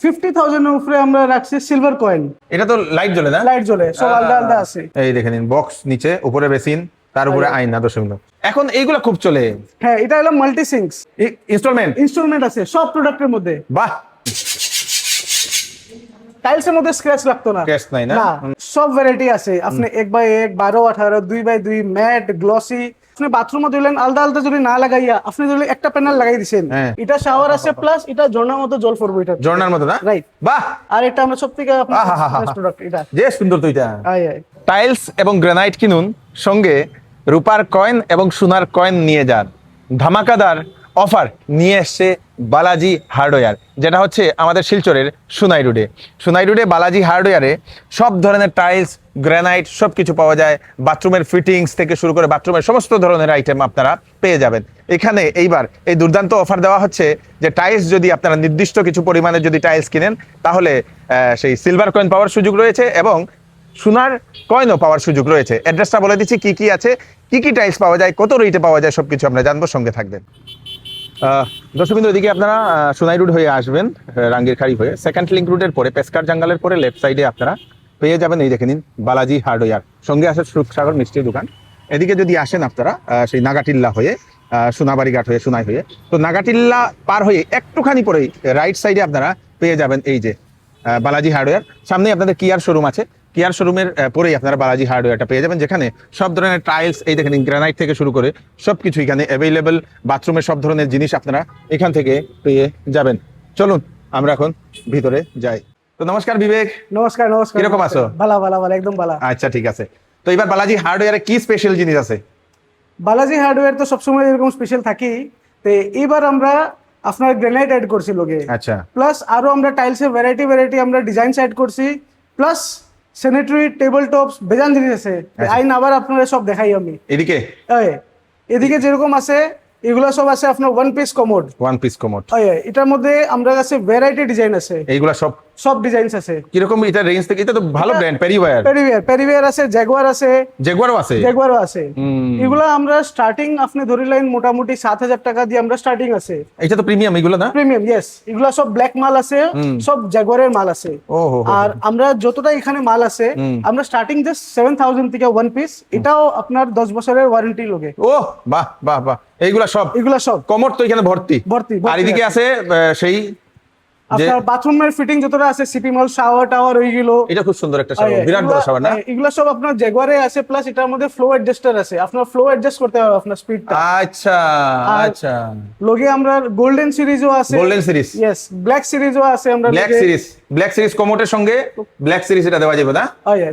50,000 এর উপরে আমরা রাখছি সিলভার কয়েন। এটা তো লাইট জ্বলে না? লাইট জ্বলে, সব আলাদা আলাদা আছে। এই দেখে নিন, বক্স নিচে, উপরে বেসিন, তার উপরে আয়না। দর্শক এখন এইগুলা খুব চলে। হ্যাঁ, এটা হলো মাল্টি সিঙ্কস। ইনস্টলমেন্ট আছে সব প্রোডাক্টের মধ্যে। বাহ, টাইলসের মধ্যে স্ক্র্যাচ লাগতো না। স্ক্র্যাচ নাই না? সব ভ্যারাইটি আছে। আপনি 1x1, 12, 18, 2x2, ম্যাট, গ্লসি। আপনি বাথরুমে দিলেন আলাদা আলাদা, যদি না লাগাইয়া আপনি যদি একটা প্যানেল লাগাই দিবেন, এটা শাওয়ার আছে প্লাস এটা ঝর্ণার মতো জল পড়বে। এটা ঝর্ণার মতো না? রাইট। বাহ। আর এটা আমরা সবথেকে আপনার বেস্ট প্রোডাক্ট। এটা যে সুন্দর তো এটা। আয় টাইলস এবং গ্রানাইট কিনুন, সঙ্গে রূপার কয়েন এবং সোনার কয়েন নিয়ে যান। ধামাকাদার অফার নিয়ে এসছে বালাজি হার্ডওয়্যার, যেটা হচ্ছে আমাদের শিলচরের সোনাই রোডে বালাজি হার্ডওয়্যারে সব ধরনের টাইলস, গ্রানাইট সব কিছু পাওয়া যায়। বাথরুমের ফিটিংস থেকে শুরু করে বাথরুমের সমস্ত ধরনের আইটেম আপনারা পেয়ে যাবেন এখানে। এইবার এই দুর্দান্ত অফার দেওয়া হচ্ছে যে টাইলস যদি আপনারা নির্দিষ্ট কিছু পরিমাণে যদি টাইলস কিনেন, তাহলে সেই সিলভার কয়েন পাওয়ার সুযোগ রয়েছে এবং সোনার কয়েনও পাওয়ার সুযোগ রয়েছে। অ্যাড্রেসটা বলে দিচ্ছি, কি কি আছে, কি কি টাইলস পাওয়া যায়, কত রেটে পাওয়া যায়, সবকিছু আমরা জানবো। সঙ্গে থাকবেন। দর্শকবৃন্দ, এদিকে আপনারা সোনাই রোড হয়ে আসবেন, রাঙ্গিরখাড়ি হয়ে সেকেন্ড লিঙ্ক রুটের পরে পেস্কার জাঙ্গালের পরে লেফট সাইডে আপনারা পেয়ে যাবেন, এই দেখে নিন, বালাজি হার্ডওয়্যার। সঙ্গে আছে সুখসাগর মিষ্টির দোকান। এদিকে যদি আসেন আপনারা সেই নাগাটিল্লা হয়ে, সোনাবাড়ি ঘাট হয়ে, সোনাই হয়ে, তো নাগাটিল্লা পার হয়ে একটুখানি পরেই রাইট সাইডে আপনারা পেয়ে যাবেন এই যে বালাজি হার্ডওয়্যার। সামনে আপনাদের কিয়ার শোরুম আছে, কিয়ার শোরুমের পরেই আপনারা বালাজি হার্ডওয়্যারটা পেয়ে যাবেন, যেখানে সব ধরনের টাইলস, এই দেখেন গ্রানাইট থেকে শুরু করে সবকিছু এখানে অ্যাভেলেবেল। বাথরুমের সব ধরনের জিনিস আপনারা এখান থেকে পেয়ে যাবেন। চলুন আমরা এখন ভিতরে যাই। তো নমস্কার বিবেক। নমস্কার। কিরকম আছো? ভালো, একদম ভালো। আচ্ছা, ঠিক আছে। তো এবার বালাজি হার্ডওয়্যারে কি স্পেশাল জিনিস আছে? বালাজি হার্ডওয়্যার তো সবসময় এরকম স্পেশাল থাকি। তো এবার আমরা আপনার গ্রানাইট অ্যাড করছি লোকে। আচ্ছা। প্লাস আরো আমরা টাইলসের ভ্যারাইটি আমরা ডিজাইনস অ্যাড করছি। প্লাস স্যানিটারি টেবিল টপস বেজান জিনিস আছে। আইন আবার আপনারা সব দেখাই আমি। এদিকে যেরকম আছে এগুলো সব আছে আপনার ওয়ান পিস কমোড। এটার মধ্যে আমরা কাছে ভ্যারাইটি ডিজাইন আছে। এইগুলা সব ডিজাইনস আছে। কিরকম এটা রেঞ্জ থেকে? এটা তো ভালো ব্র্যান্ড, পেরিওয়্যার আছে, জাগুয়ারও আছে। এগুলা আমরা স্টার্টিং আপনি ধরে লাইন মোটামুটি 7,000 টাকা দিয়ে আমরা স্টার্টিং আছে। এটা তো প্রিমিয়াম, এগুলো না? Premium, yes. এগুলা সব ব্ল্যাক মাল আছে, সব জাগুয়ারের মাল আছে। আর আমরা যতটা এখানে মাল আছে, আমরা স্টার্টিং জাস্ট 7,000 থেকে ওয়ান পিস। এটাও আপনার 10 বছরের ওয়ারেন্টি লোকে। বাহ বাহ বাহ। এইগুলা সব কমোড তো এখানে ভর্তি। আর এদিকে আছে সেই আপনার বাথরুমের ফিটিং যতটা আছে, সিপি মল, শাওয়ার টাওয়ার, ওইগুলো। এটা খুব সুন্দর একটা শাওয়ার, বিরাট বড় শাওয়ার না? এগুলো সব আপনার জাগুয়ারে আছে। প্লাস এটার মধ্যে ফ্লো অ্যাডজাস্টার আছে, আপনার ফ্লো অ্যাডজাস্ট করতে হবে আপনার স্পিডটা। আচ্ছা। লগে আমরা গোল্ডেন সিরিজও আছে। ইয়েস, ব্ল্যাক সিরিজও আছে। আমরা ব্ল্যাক সিরিজ কমোডের সঙ্গে ব্ল্যাক সিরিজ এটা দেওয়া যাবে না?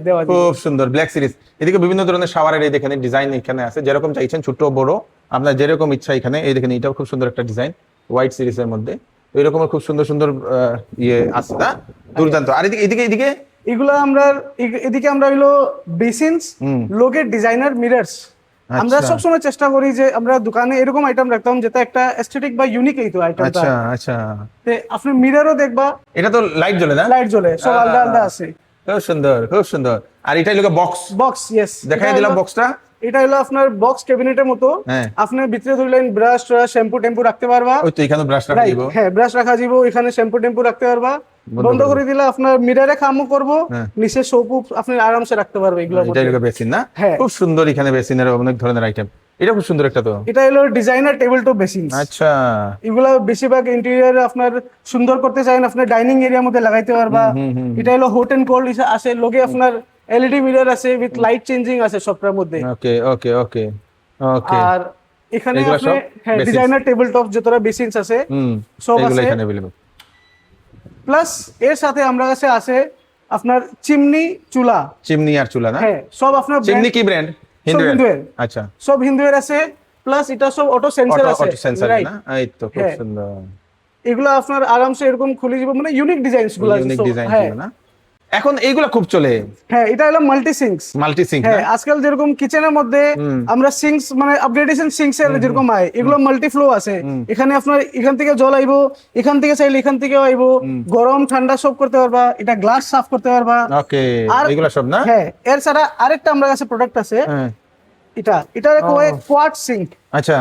দেওয়া যাবে। খুব সুন্দর ব্ল্যাক সিরিজ। এদিকে বিভিন্ন ধরনের শাওয়ারের এই দেখেন ডিজাইন এখানে আছে, যেরকম চাইছেন, ছোট বড় আপনার যেরকম ইচ্ছা এখানে। এই দেখেন, এটাও খুব সুন্দর একটা ডিজাইন, হোয়াইট সিরিজের মধ্যে। এরকম খুব সুন্দর সুন্দর ইয়ে আছে না? দুর্দান্ত। আর এদিকে এগুলো আমরা এদিকে আমরা হইলো বেসিনস, লোকের ডিজাইনার মিররস। আমরা সবসময় চেষ্টা করি যে আমরা দোকানে এরকম আইটেম রাখতাম যেটা একটা এস্থেটিক বা ইউনিক এই তো আইটেমটা। আচ্ছা। আপনি মিররও দেখবা, এটা তো লাইট জ্বলে না? লাইট জ্বলে, সব আলাদা আলাদা আছে। খুব সুন্দর। আর এটাই লোকে বক্স, ইয়েস, দেখাই দিলাম বক্সটা। এটা হলো আপনার বক্স ক্যাবিনেটের মতো। আপনি ভিতরে ধরলেন ব্রাশ, শ্যাম্পু টেম্পু রাখতে পারবা। ওই তো এখানে ব্রাশ রাখা যাবে। হ্যাঁ, ব্রাশ রাখা যাবে। এখানে শ্যাম্পু টেম্পু রাখতে পারবা। বন্ধ করে দিলে আপনার মিররে কামও করব, নিচে সোপ আপনি আরামসে রাখতে পারবে। এগুলো এটা হলো বেসিন না? খুব সুন্দর। এখানে বেসিনের অনেক ধরনের আইটেম। এটা খুব সুন্দর একটা। তো এটা হলো ডিজাইনার টেবিল টপ বেসিন। আচ্ছা। এগুলো বেশিরভাগ ইন্টেরিয়র আপনার সুন্দর করতে চান, আপনার ডাইনিং এরিয়ার মধ্যে লাগাইতে পারবা। এটা হলো হট এন্ড কোল্ড আছে। লোকে আপনার এলইডি মিরর আছে, উইথ লাইট চেঞ্জিং আছে সবটার মধ্যে। ওকে। আর এখানে আপনি ডিজাইনার টেবিল টপ যতটা বেসিনস আছে সব আছে এখানে अवेलेबल। প্লাস এর সাথে আমরা কাছে আছে আপনার চিমনি আর চুলা না? হ্যাঁ, সব আপনার চিমনি কি ব্র্যান্ড? হিন্দুয়ের। আচ্ছা, সব হিন্দুয়ের আছে। প্লাস এটা সব অটো সেন্সর আছে। না? এই তো খুব সুন্দর। এগুলো আপনার আরামসে এরকম খুলে যাব, মানে ইউনিক ডিজাইনস গুলো আছে না? এখন এইগুলা খুব চলে। হ্যাঁ, এটা হলো মাল্টি সিঙ্কস। হ্যাঁ, আজকাল যেরকম কিচেনের মধ্যে আমরা সিঙ্কস, মানে আপগ্রেডেশন সিঙ্কস এর যেরকম হয়, এগুলো মাল্টি ফ্লো আছে। এখানে আপনার এখান থেকে জল আইবো, এখান থেকে চাইলে এখান থেকে আইবো, গরম ঠান্ডা সব করতে পারবা। এটা গ্লাস সাফ করতে পারবা। আর এগুলা সব না? হ্যাঁ, এর ছাড়া আরেকটা আমরা কাছে প্রোডাক্ট আছে। এটা কোয়ার্টজ সিঙ্ক। আচ্ছা।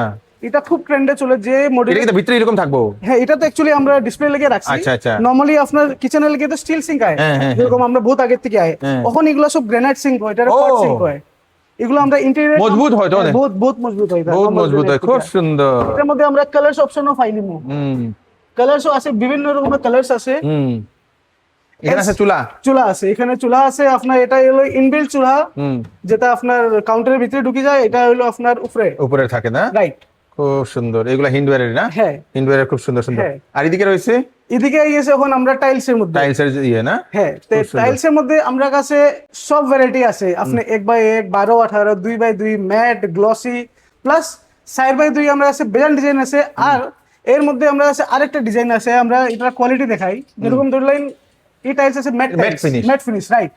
এটা খুব ট্রেন্ডে চলে যে মডেল। এটা কি ভিতরে এরকম থাকবো? হ্যাঁ, এটা তো অ্যাকচুয়ালি আমরা ডিসপ্লে লেগে রাখছি। আচ্ছা, আচ্ছা। নরমালি আপনার কিচেনে লেগে তো স্টিল সিঙ্ক আয়, হ্যাঁ, হ্যাঁ, যেরকম আমরা বহুত আগের থেকে আয়, হ্যাঁ। তখন এগুলো সব গ্রানাইট সিঙ্ক হয়, এটা ও। কোয়ার্টজ সিঙ্ক হয়। এগুলো আমরা ইন্টেরিয়র মজবুত হয় তো অনেক? বহুত বহুত মজবুত হয়, বহুত মজবুত হয়, খুব সুন্দর। এটার মধ্যে আমরা কালারস অপশনও পাইলিমু। কালারসও আছে, বিভিন্ন রকমের কালারস আছে। এখানে আছে চুলা। চুলা আছে, এখানে চুলা আছে আপনার। এটা হলো ইনবিল্ট চুলা, যেটা আপনার কাউন্টারের ভিতরে ঢুকে যায়। এটা হলো আপনার উপরে থাকে না? রাইট। খুব সুন্দর। এগুলা হিন্ডওয়্যারের না? হ্যাঁ, হিন্ডওয়্যারের খুব সুন্দর সুন্দর। হ্যাঁ। আর এদিকে রয়েছে, এদিকে গেছে এখন আমরা টাইলসের মধ্যে। টাইলসের ইয়ে না? হ্যাঁ, টাইলসের মধ্যে আমরা কাছে সব ভ্যারাইটি আছে। আপনি 1x1, 12x18, 2x2, mat, glossy, plus 4x2 আমরা কাছে বেজান ডিজাইন আছে। আর এর মধ্যে আমরা কাছে আরেকটা ডিজাইন আছে, আমরা এটার কোয়ালিটি দেখাই। যেরকম ধরলেন এই টাইলস আছে ম্যাট ফিনিশ, রাইট।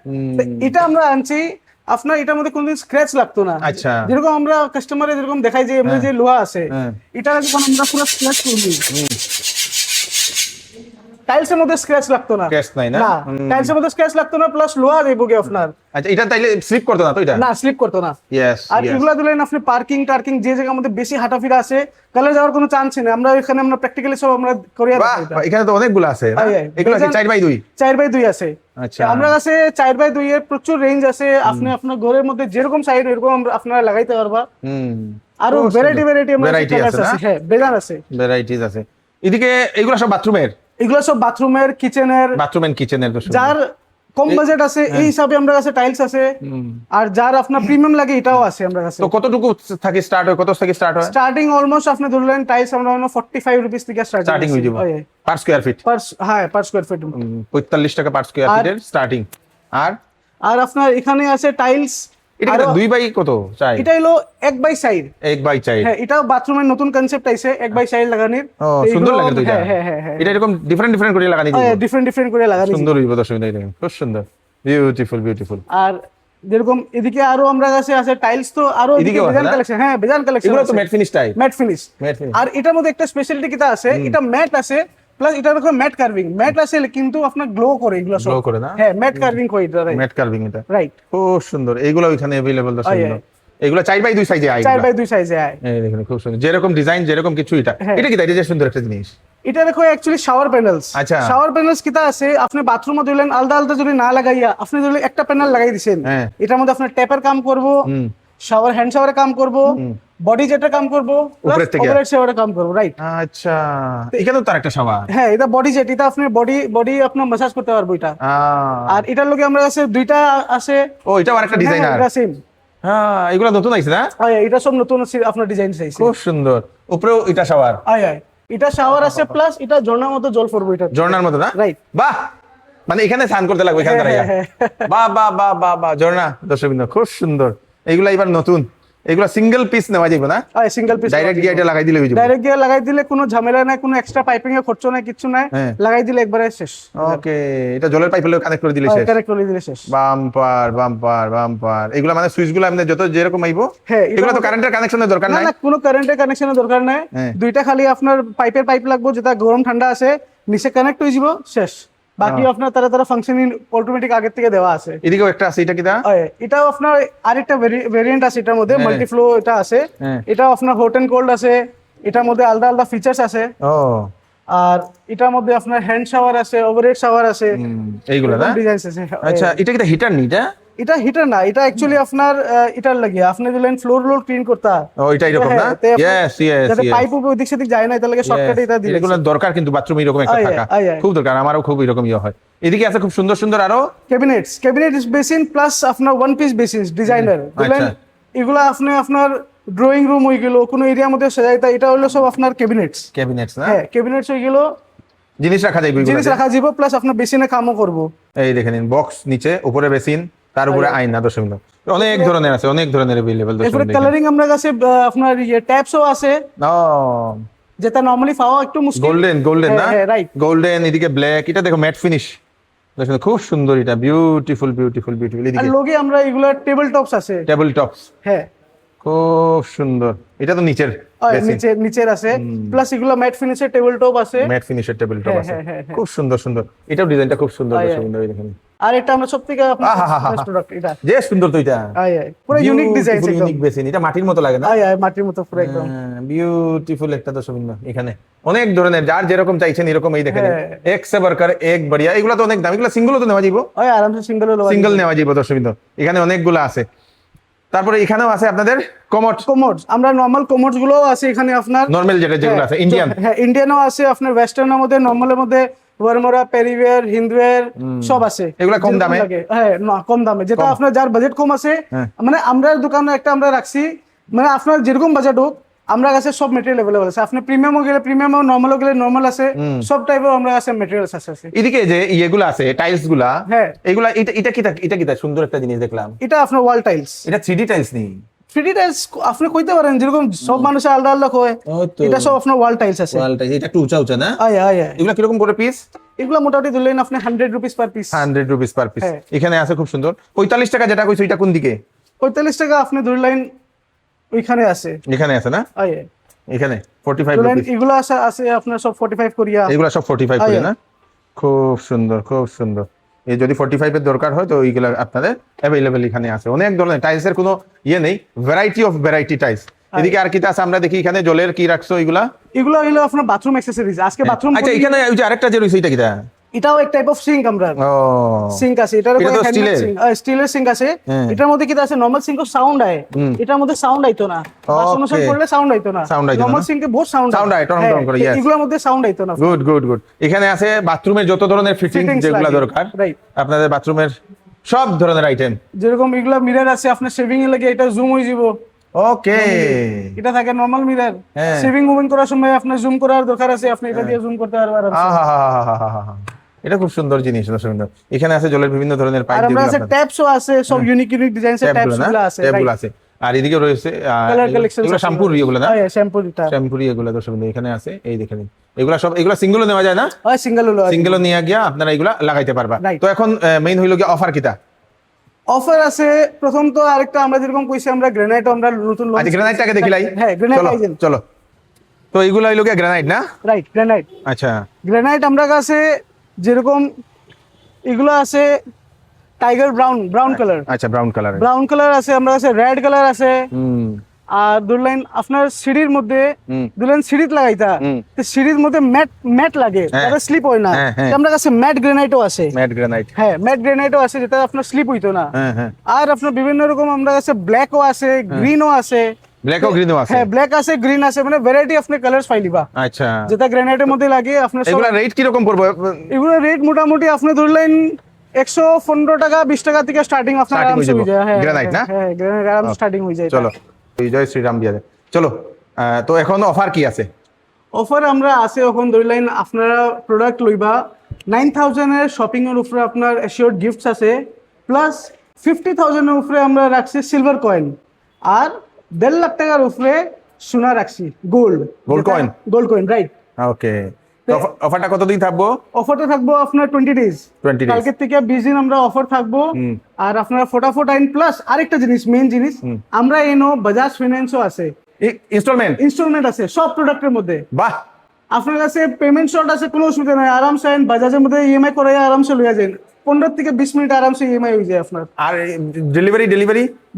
এটা আমরা আনছি আপনার, এটার মধ্যে কোনদিন স্ক্র্যাচ লাগতো না। আচ্ছা। যেরকম আমরা কাস্টমারে যেরকম দেখাই যে এমনি যে লোহা আছে, এটা যখন আমরা পুরো স্ক্র্যাচ করবি, টাইলসের মধ্যে স্ক্র্যাচ লাগতো না। স্ক্র্যাচ নাই না? টাইলসের মধ্যে স্ক্র্যাচ লাগতো না, প্লাস লোহা দেবো কি আপনার। আচ্ছা, এটা তাইলে স্লিপ করতো না তো? এটা না, স্লিপ করতো না। ইয়েস। আর এগুলা দিলেন আপনি পার্কিং টার্কিং যে জায়গার মধ্যে বেশি হাঁটাফিরা আছে, কালার যাওয়ার কোনো চান্স নেই। আমরা এখানে আমরা প্র্যাকটিক্যালি সব আমরা করিয়া দেখাই। এখানে তো অনেকগুলো আছে না? এগুলো কি 4x2? 4x2 আছে। আচ্ছা। আমরা কাছে 4x2 এর প্রচুর রেঞ্জ আছে। আপনি আপনার ঘরের মধ্যে যেরকম চাই এরকম আপনারা লাগাইতে পারবা। আরো ভ্যারাইটি আমরা কালারস আছে। হ্যাঁ, বেজান আছে, ভ্যারাইটিজ আছে। এদিকে এগুলো সব বাথরুমের? এগুলো সব বাথরুমের, কিচেনের। বাথরুম এন্ড কিচেনের। যার কম বাজেট আছে এই হিসাবে আমরা কাছে টাইলস আছে। আর যার আপনার প্রিমিয়াম লাগে এটাও আছে আমরা কাছে। তো কতটুকু থেকে স্টার্ট হয়? কত থেকে স্টার্ট হয়? স্টার্টিং অলমোস্ট আপনি ধরলেন টাইলস আমরা 45 রুপিস থেকে স্টার্টিং হয়ে যাবে পার স্কয়ার ফিট। হ্যাঁ, পার স্কয়ার ফিট 45 টাকা পার স্কয়ার ফিটের স্টার্টিং। আর আপনার এখানে আছে টাইলস। এটা 2 বাই কত চাই? এটা হলো 1x4। 1x4। হ্যাঁ, এটা বাথরুমের নতুন কনসেপ্ট আইছে 1x4 লাগানোর। ও, সুন্দর লাগে তো এটা। হ্যাঁ, এটা এরকম ডিফারেন্ট করে লাগানি দিই। হ্যাঁ, ডিফারেন্ট করে লাগানি। সুন্দর হইব দর্শক, দেখেন খুব সুন্দর, বিউটিফুল। আর যেরকম এদিকে আরো আমরা কাছে আছে টাইলস, তো আরো এদিকে বেজান কালেকশন। হ্যাঁ, বেজান কালেকশন। এগুলো তো matte finish type. Matte finish. আর এটার মধ্যে একটা স্পেশালিটি কিটা আছে, এটা ম্যাট আছে প্লাস এটা দেখো ম্যাট কার্ভিং। ম্যাট আছে কিন্তু আপনার গ্লো করে, এগুলো সব গ্লো করে না? হ্যাঁ, ম্যাট কার্ভিং হয় এটা। ম্যাট কার্ভিং এটা, রাইট। খুব সুন্দর। এইগুলো ওখানে अवेलेबल দর্শক। এগুলো 4x2 সাইজে আয়। 4x2 সাইজে আয়। এই দেখেন খুব সুন্দর, যেরকম ডিজাইন যেরকম কিছু। এটা কি তাই যে সুন্দর একটা জিনিস? এটা দেখো অ্যাকচুয়ালি শাওয়ার প্যানেলস। আচ্ছা। শাওয়ার প্যানেলস কিটা আছে, আপনি বাথরুমে দিলেন আলাদা যদি না লাগাইয়া আপনি যদি একটা প্যানেল লাগাই দিবেন, এটার মধ্যে আপনার ট্যাপের কাম করব, শাওয়ার হ্যান্ড শাওয়ারের কাম করব, বডি জেটের কাম করব, ওভারহেড শাওয়ারের কাম করব, রাইট। আচ্ছা, এখানে তো আরেকটা শাওয়ার। হ্যাঁ, এটা বডি জেট। এটা আপনি বডি আপনার ম্যাসাজ করতে পারবো এটা। আর এটার লগে আমরা কাছে দুইটা আছে। ও, এটাও আরেকটা ডিজাইনার। এটা সেম। হ্যাঁ, এগুলো নতুন আইছে না? হ্যাঁ, এটা সব নতুন আপনার ডিজাইন চাইছে। খুব সুন্দর। উপরেও এটা শাওয়ার। এটা শাওয়ার আছে, প্লাস এটা ঝর্ণার মতো জল পড়বে। এটা ঝর্ণার মতো না? রাইট। বাহ, মানে এখানে স্নান করতে লাগবে এখান থেকে। বাহ, ঝর্ণা। দর্শকবৃন্দ, খুব সুন্দর। এগুলা এবার নতুন। এগুলা সিঙ্গেল পিস নেওয়া যাবে না? সিঙ্গেল পিস ডাইরেক্ট গিয়ে এটা লাগাই দিলে হয়ে যাবে। ডাইরেক্ট গিয়ে লাগাই দিলে কোনো ঝামেলা নাই, কোনো এক্সট্রা পাইপিং এর খরচ নাই, কিছু নাই। লাগাই দিলে একবারে শেষ। ওকে, এটা জলের পাইপ হলে কানেক্ট করে দিলে শেষ। কানেক্ট করে দিলে শেষ। বাম্পার। এগুলা মানে সুইচগুলো আপনি যত যেরকম আইবো। হ্যাঁ, এগুলা তো কারেন্টের কানেকশনের দরকার নাই। না, কোনো কারেন্টের কানেকশনের দরকার নাই। দুইটা খালি আপনার পাইপ লাগবে, যেটা গরম ঠান্ডা আছে নিচে কানেক্ট হয়ে যাব, শেষ। বাকি আপনার তারা ফাংশনিং অটোমেটিক আগে থেকে দেওয়া আছে। এদিকেও একটা আছে, এটা কিটা? এটাও আপনার আরেকটা ভেরিয়েন্ট আছে এটার মধ্যে, মাল্টিফ্লো এটা আছে। এটা আপনার হট এন্ড কোল্ড আছে, এটার মধ্যে আলাদা ফিচার্স আছে। আর এটার মধ্যে আপনার হ্যান্ড শাওয়ার আছে, ওভারহেড শাওয়ার আছে, এইগুলা না ডিজাইন আছে। আচ্ছা, এটা কি হিটার নি? এটা হিটার না, এটা অ্যাকচুয়ালি আপনার এটার লাগিয়ে আপনি দিলেন ফ্লোর ক্লিন করতে। ও, এটা এরকম না? ইয়েস। যাতে পাইপ ওদিক সেদিক যায় না, এটা লাগে শর্টকাটে এটা দিলে। এগুলো দরকার কিন্তু বাথরুমে এরকম একটা থাকা খুব দরকার। আমারও খুব এরকম হয়। এদিকে আছে খুব সুন্দর আরো ক্যাবিনেট বেসিন, প্লাস আপনার ওয়ান পিস বেসিন ডিজাইনার দিলেন। এগুলা আপনি আপনার ড্রয়িং রুম হয়ে গেল, কোনো এরিয়ার মধ্যে সাজাইতা, এটা হলো সব আপনার ক্যাবিনেটস না? হ্যাঁ, ক্যাবিনেটস হয়ে গেল, জিনিস রাখা যাবে, প্লাস আপনার বেসিনে কামও করব। এই দেখেন, বক্স নিচে, উপরে বেসিন, তার উপরে আয়না। দর্শক অনেক ধরনের আছে, অনেক ধরনের अवेलेबल। এরপরে কালারিং আমরা কাছে আপনার ট্যাপসও আছে, যেটা নরমালি পাওয়া একটু মুশকিল। গোল্ডেন না? Right, golden. এদিকে ব্ল্যাক। এটা দেখো ম্যাট ফিনিশ, খুব সুন্দর। এটা বিউটিফুল। আর লগে আমরা এগুলা টেবিল টপস আছে। হ্যাঁ, খুব সুন্দর। এটা তো নিচের আছে, প্লাস এগুলা ম্যাট ফিনিশের টেবিল টপ আছে। খুব সুন্দর। এটাও ডিজাইনটা খুব সুন্দর। দেখেন আর এটা আমরা সব থেকে আপনার বেস্ট প্রোডাক্ট এটা যে সুন্দর তো এটা আয় আয় পুরো ইউনিক ডিজাইন একদম ইউনিক বেসিন এটা মাটির মতো লাগে না আয় আয় মাটির মতো পুরো একদম বিউটিফুল একটা দর্শকবৃন্দ এখানে অনেক ধরনের যার যেরকম চাইছেন এরকম এই দেখেন এক সে বরকার এক বড়িয়া এগুলা তো অনেক দাম এগুলা সিঙ্গেলও তো নেওয়া যাইবো আয় আরামসে সিঙ্গেল নেওয়া যাইবো দর্শকবৃন্দ এখানে অনেকগুলো আছে তারপরে এখানেও আছে আপনাদের কোমোড আমরা নরমাল কোমোডস গুলোও আছে এখানে আপনার নরমাল যেগুলো আছে ইন্ডিয়ান হ্যাঁ ইন্ডিয়ানও আছে আপনার ওয়েস্টার্নের মধ্যে নরমালের মধ্যে ওয়ারমোরা পেরিওয়্যার হিন্দওয়্যার সব আছে এগুলা কম দামে হ্যাঁ না কম দামে যেটা আপনার যার বাজেট কম আছে মানে আমরা দোকানে একটা আমরা রাখছি মানে আপনার যেরকম বাজেট হোক আমরা কাছে সব মেটেরিয়াল अवेलेबल আছে আপনি প্রিমিয়ামও গেলে প্রিমিয়াম নরমালও গেলে নরমাল আছে সব টাইপের আমরা কাছে মেটেরিয়ালস আছে এদিকে যে ইয়েগুলো আছে টাইলস গুলা হ্যাঁ এগুলা এটা কি সুন্দর একটা জিনিস দেখলাম এটা আপনার ওয়াল টাইলস এটা 3D টাইলস নেই 3D টাইলস আপনি কইতে পারেন যেরকম সব মানুষ আলাদা আলাদা কয় এটা সব আপনার ওয়াল টাইলস আছে ওয়াল টাইলস এটা একটু উঁচা উঁচা না আয় আয় আয় এগুলা কিরকম করে পিস এগুলা মোটামুটি ধরলেন আপনি 100 rupees per piece 100 rupees per piece এখানে আছে খুব সুন্দর 45 টাকা যেটা কইছো এটা কোন দিকে 45 টাকা আপনি ধরলেন ওইখানে আছে এখানে আছে না আয় এখানে 45 রুপিস এগুলা আছে আছে আপনার সব 45 করিয়া এগুলা সব 45 করে না খুব সুন্দর খুব সুন্দর এই যদি 45 এর দরকার হয় তো এইগুলা আপনাদের अवेलेबल এখানে আছে অনেক ধরনের টাইলসের কোনো ইয়ে নেই ভ্যারাইটি টাইলস এদিকে আর কি আছে আমরা দেখি এখানে জলের কি রাখছো এগুলো হলো আপনার বাথরুম অ্যাকসেসরিজ আজকে বাথরুম আচ্ছা এখানে ওই যে আরেকটা যে রইছে এটা কিটা এটাও এক টাইপ অফ সিঙ্ক আমরা সিঙ্ক আছে এটার উপরে হ্যান্ডমেড সিঙ্ক স্টিলের সিঙ্ক আছে এটার মধ্যে কি আছে নরমাল সিঙ্ক সাউন্ড আয় এটার মধ্যে সাউন্ড আইতো না বাসন করলে সাউন্ড আইতো না নরমাল সিঙ্কে বহুত সাউন্ড আয় টন করে ইয়েস এগুলোর মধ্যে সাউন্ড আইতো না গুড এখানে আছে বাথরুমের যত ধরনের ফিটিং যেগুলো দরকার আপনাদের বাথরুমের সব ধরনের আইটেম যেরকম এগুলা মিরর আছে আপনার শেভিং এর লাগে এটা জুম হয়ে যাব ওকে এটা থাকে নরমাল মিরর শেভিং মুভমেন্ট করার সময় আপনি জুম করার দরকার আছে আপনি এটা দিয়ে জুম করতে পারবেন এটা খুব সুন্দর জিনিস সুন্দর এখানে আছে জলের বিভিন্ন ধরনের পাইপ যেগুলো আছে ট্যাপসও আছে সব ইউনিক ডিজাইনসের ট্যাপসগুলো আছে ট্যাপগুলো আছে আর এদিকে রয়েছে এগুলো শ্যাম্পুর এগুলো না হ্যাঁ শ্যাম্পুর এগুলো দর্শক এখানে আছে এই দেখেন এগুলো সিঙ্গেলও নেওয়া যায় না হয় সিঙ্গেলও নিয়ে গিয়া আপনারা এগুলা লাগাইতে পারবা তো এখন মেইন হইলো কি অফার কিটা অফার আছে প্রথম তো আরেকটা আমরা যেরকম কইছি আমরা গ্রানাইট আমরা নতুন লঞ্চ আচ্ছা গ্রানাইটটাকে দেখিলাই হ্যাঁ গ্রানাইট চলো তো এইগুলা হইলো কি গ্রানাইট না রাইট গ্রানাইট আচ্ছা গ্রানাইট আমরা কাছে যেরকম এগুলো আছে টাইগার ব্রাউন কালার আচ্ছা ব্রাউন কালার আছে আমরা কাছে রেড কালার আছে আর দুলাইন আপনার সিঁড়ির মধ্যে দুলাইন সিঁড়িত লাগাইতা তো সিঁড়ির মধ্যে ম্যাট লাগে তাহলে স্লিপ হয় না আমরা কাছে ম্যাট গ্রানাইটও আছে হ্যাঁ ম্যাট গ্রানাইটও আছে যেটা আপনার স্লিপ হইতো না আর আপনার বিভিন্ন রকম আমরা কাছে ব্ল্যাকও আছে গ্রিনও আছে হ্যাঁ ব্ল্যাক আছে গ্রিন আছে মানে ভ্যারাইটি আপনি কালারস পাইলিবা আচ্ছা যেটা গ্রানাইটের মধ্যে লাগে আপনার এগুলা রেট কি রকম পড়বে এগুলা রেট মোটামুটি আপনি ধরলেন 115 টাকা 20 টাকা থেকে স্টার্টিং আপনার আরামসে হয়ে যায় গ্রানাইট না হ্যাঁ গ্রানাইট আরামসে স্টার্টিং হয়ে যায় চলো জয় শ্রীরাম দিয়া চলো তো এখন অফার কি আছে অফার আমরা আছে এখন ধরলেন আপনারা প্রোডাক্ট লইবা 9000 এর শপিং এর উপরে আপনার অ্যাসিওরড গিফটস আছে প্লাস 50000 এর উপরে আমরা রাখছি সিলভার কয়েন আর 1.5 লাখ টাকার উপরে সোনা রাখছি গোল্ড কয়েন রাইট ওকে অফারটা কতদিন থাকবো অফারটা থাকবো আপনার 20 ডেজ কালকে থেকে 20 দিন আমরা অফার থাকবো আর আপনার ফটাফট আইন প্লাস আরেকটা জিনিস মেইন জিনিস আমরা এনো বাজাজ ফাইন্যান্সও আছে ইনস্টলমেন্ট আছে সব প্রোডাক্টের মধ্যে বাহ আপনার কাছে পেমেন্ট শর্ট আছে কোনো অসুবিধা নাই আরামসে আইন বাজাজের মধ্যে ইএমআই করে আরামসে লইয়া যান 15 থেকে 20 মিনিট আরামসে ইএমআই হয়ে যায় আপনার আর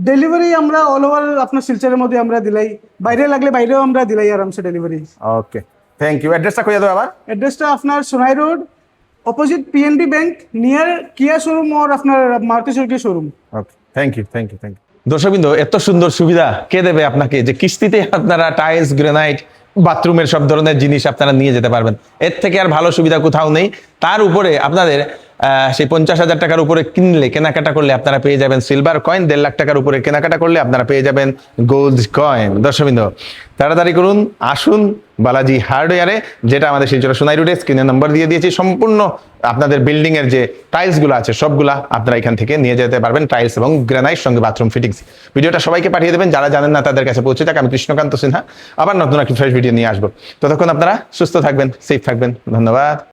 ডেলিভারি আমরা অল ওভার আপনার শিলচরের মধ্যে আমরা দিলাই বাইরে লাগলে বাইরেও আমরা দিলাই আরামসে ডেলিভারি ওকে থ্যাংক ইউ অ্যাড্রেসটা কইয়া দাও আবার অ্যাড্রেসটা আপনার Sonai road opposite PNB bank near Kia showroom আর আপনার Maruti Suzuki showroom okay thank you দর্শকবৃন্দ এত সুন্দর সুবিধা কে দেবে আপনাকে যে কিস্তিতে আপনারা টাইলস গ্রানাইট বাথরুমের সব ধরনের জিনিস আপনারা নিয়ে যেতে পারবেন এর থেকে আর ভালো সুবিধা কোথাও নেই তার উপরে আপনাদের সেই 50,000 টাকার উপরে কেনাকাটা করলে আপনারা পেয়ে যাবেন সিলভার কয়েন 1.5 লাখ টাকার উপরে কেনাকাটা করলে আপনারা পেয়ে যাবেন গোল্ড কয়েন দর্শকবৃন্দ তাড়াতাড়ি করুন আসুন বালাজি হার্ডওয়্যারে যেটা আমাদের শিলচর সোনাই রোডে স্ক্রিনে নাম্বার দিয়ে দিয়েছি সম্পূর্ণ আপনাদের বিল্ডিং এর যে টাইলসগুলো আছে সবগুলা আপনারা এখান থেকে নিয়ে যেতে পারবেন টাইলস এবং গ্রানাইট সঙ্গে বাথরুম ফিটিংস ভিডিওটা সবাইকে পাঠিয়ে দেবেন যারা জানেন না তাদের কাছে পৌঁছে থাকে আমি কৃষ্ণকান্ত সিনহা আবার নতুন একটা ফ্রেশ ভিডিও নিয়ে আসবো ততক্ষণ আপনারা সুস্থ থাকবেন সেফ থাকবেন ধন্যবাদ